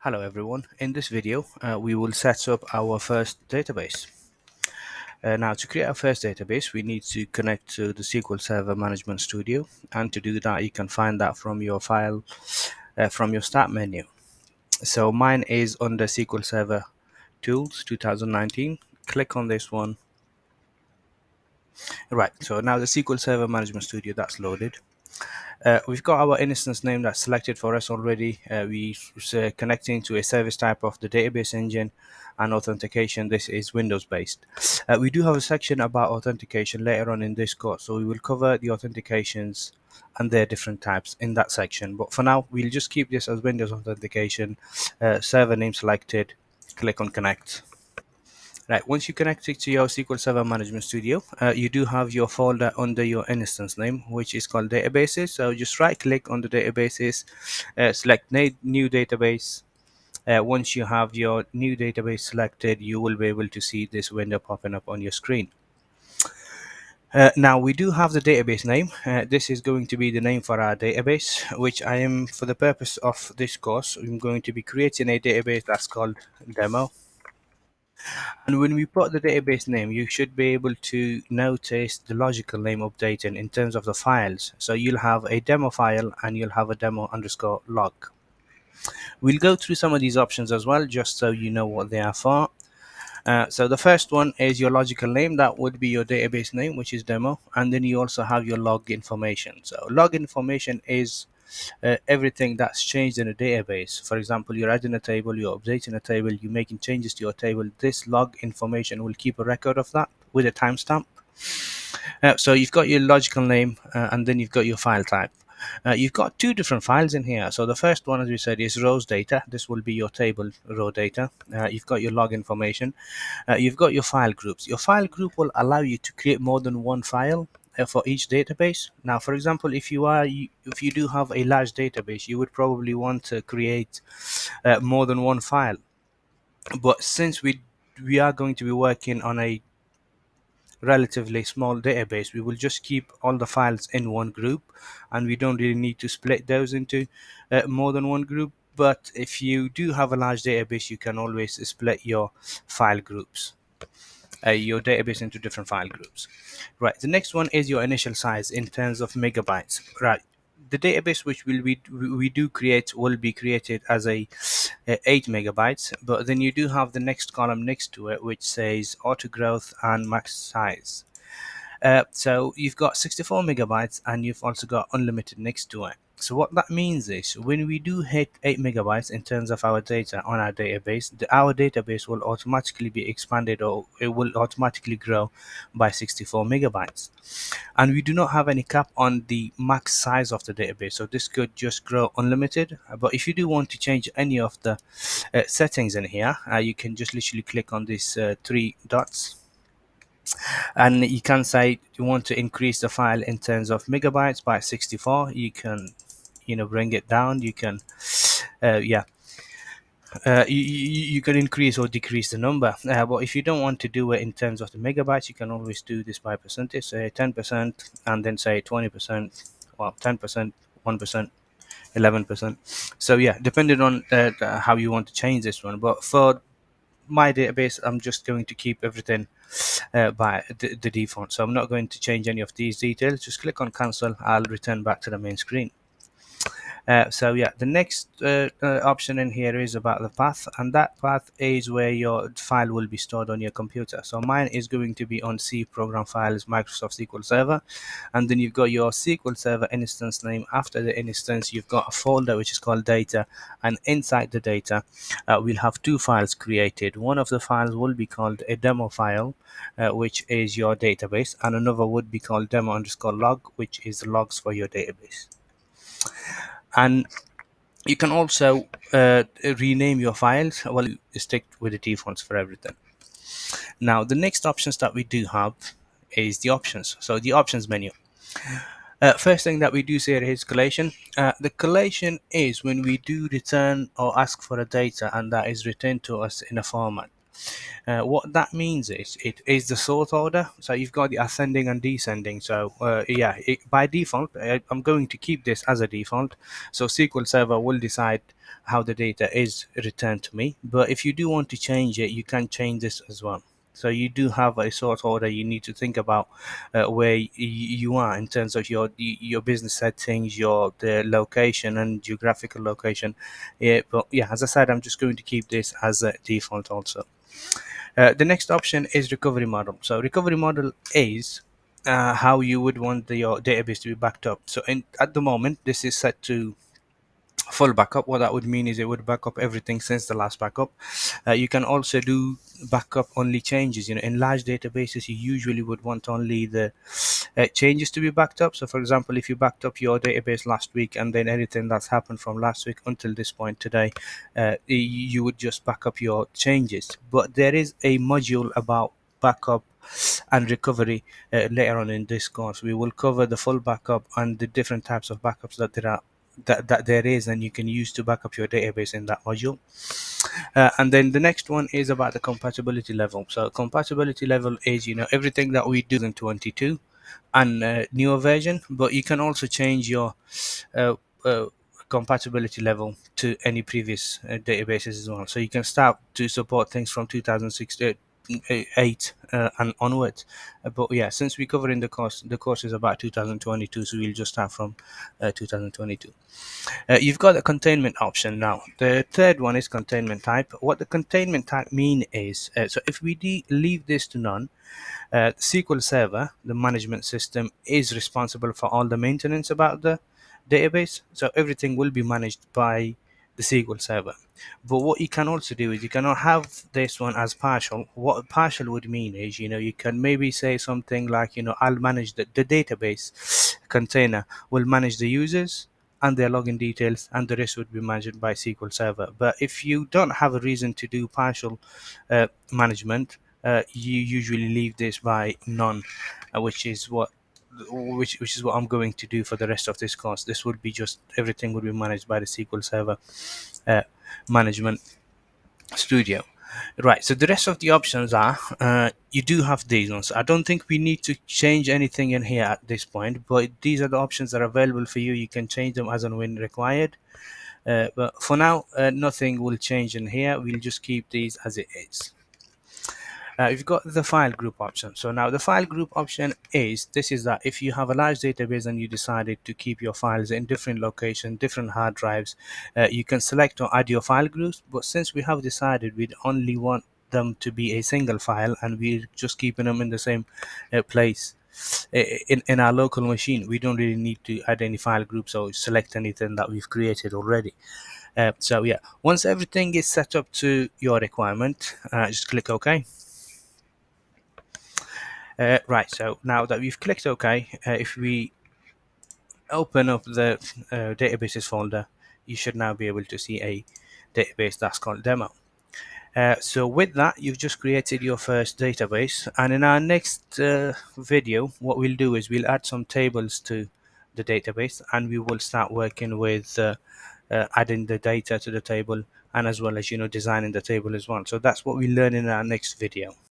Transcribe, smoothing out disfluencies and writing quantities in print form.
Hello everyone. In this video, we will set up our first database. Now to create our first database, we need to connect to the SQL Server Management Studio. And to do that, you can find that from your file, from your start menu. So mine is under SQL Server Tools 2019. Click on this one. Right, so now the SQL Server Management Studio, that's loaded. We've got our instance name that's selected for us already. We're connecting to a service type of the database engine, and authentication. This is Windows based. We do have a section about authentication later on in this course, so we will cover the authentications and their different types in that section. But for now, we'll just keep this as Windows authentication. Server name selected. Click on connect. Right, once you connect it to your SQL Server Management Studio, you do have your folder under your instance name, which is called databases. So just right click on the databases, select new database. Once you have your new database selected, you will be able to see this window popping up on your screen. Now we do have the database name. This is going to be the name for our database, which I am, for the purpose of this course, I'm going to be creating a database that's called demo. And when we put the database name, you should be able to notice the logical name updating in terms of the files. So you'll have a demo file and you'll have a demo underscore log. We'll go through some of these options as well, just so you know what they are for. So the first one is your logical name. That would be your database name, which is demo. And then you also have your log information. So log information is everything that's changed in a database. For example, you're adding a table, you're updating a table, you're making changes to your table. This log information will keep a record of that with a timestamp. So you've got your logical name, and then you've got your file type. You've got two different files in here. So the first one, as we said, is rows data. This will be your table row data. You've got your log information. You've got your file groups. Your file group will allow you to create more than one file for each database. Now, for example, if you do have a large database, you would probably want to create more than one file. But since we are going to be working on a relatively small database, we will just keep all the files in one group, and we don't really need to split those into more than one group. But if you do have a large database, you can always split your file groups, your database into different file groups. Right, the next one is your initial size in terms of megabytes. Right, the database which we do create will be created as a 8 megabytes, but then you do have the next column next to it which says auto growth and max size. So you've got 64 megabytes and you've also got unlimited next to it. So what that means is when we do hit 8 megabytes in terms of our data on our database, our database will automatically be expanded, or it will automatically grow by 64 megabytes. And we do not have any cap on the max size of the database, so this could just grow unlimited. But if you do want to change any of the settings in here, you can just literally click on these three dots, and you can say you want to increase the file in terms of megabytes by 64. You can bring it down. You can yeah you can increase or decrease the number, but if you don't want to do it in terms of the megabytes, you can always do this by percentage, say 10%, and then say 20%, well, 10%, 1%, 11%. So yeah, depending on how you want to change this one. But for my database, I'm just going to keep everything by the default, so I'm not going to change any of these details. Just click on cancel. I'll return back to the main screen. So yeah, the next option in here is about the path, and that path is where your file will be stored on your computer. So mine is going to be on C program files, Microsoft SQL Server, and then you've got your SQL Server instance name. After the instance, you've got a folder which is called data, and inside the data, we'll have two files created. One of the files will be called a demo file, which is your database, and another would be called demo underscore log, which is the logs for your database. And you can also rename your files. Well, you stick with the defaults for everything. Now, the next options that we do have is the options. So the options menu. First thing that we do see here is collation. The collation is when we do return or ask for a data and that is returned to us in a format. What that means is it is the sort order. So you've got the ascending and descending. So yeah, by default, I'm going to keep this as a default. So SQL Server will decide how the data is returned to me. But if you do want to change it, you can change this as well. So you do have a sort order. You need to think about where you are in terms of your business settings, your the location and geographical location. Yeah, but yeah, as I said, I'm just going to keep this as a default also. The next option is recovery model. So recovery model is how you would want your database to be backed up. So at the moment, this is set to full backup. What that would mean is it would back up everything since the last backup. You can also do backup only changes. In large databases, you usually would want only the changes to be backed up. So for example, if you backed up your database last week and then anything that's happened from last week until this point today, you would just back up your changes. But there is a module about backup and recovery later on in this course. We will cover the full backup and the different types of backups that there is and you can use to back up your database in that module. And then the next one is about the compatibility level. So compatibility level is everything that we do in 22 and newer version, but you can also change your uh, uh, compatibility level to any previous databases as well. So you can start to support things from 2006 8 and onwards. But yeah, since we cover in the course is about 2022, so we'll just start from 2022. You've got a containment option now. The third one is containment type. What the containment type mean is, so if we leave this to none, SQL Server, the management system, is responsible for all the maintenance about the database. So everything will be managed by the SQL Server. But what you can also do is you cannot have this one as partial. What partial would mean is, you can maybe say something like, I'll manage the database container will manage the users and their login details, and the rest would be managed by SQL Server. But if you don't have a reason to do partial management, you usually leave this by none, which is what I'm going to do for the rest of this course. This would be just everything would be managed by the SQL Server uh, Management Studio. Right. So the rest of the options are you do have these ones. I don't think we need to change anything in here at this point, but these are the options that are available for you. You can change them as and when required. But for now, nothing will change in here. We'll just keep these as it is. You've got the file group option. So now the file group option is that if you have a large database and you decided to keep your files in different locations, different hard drives, you can select or add your file groups. But since we have decided we'd only want them to be a single file and we're just keeping them in the same place in our local machine, we don't really need to add any file groups or select anything that we've created already. So yeah, once everything is set up to your requirement, just click OK. Right, so now that we've clicked OK, if we open up the databases folder, you should now be able to see a database that's called demo. So with that, you've just created your first database, and in our next video, what we'll do is we'll add some tables to the database, and we will start working with adding the data to the table, and as well as designing the table as well. So that's what we learn in our next video.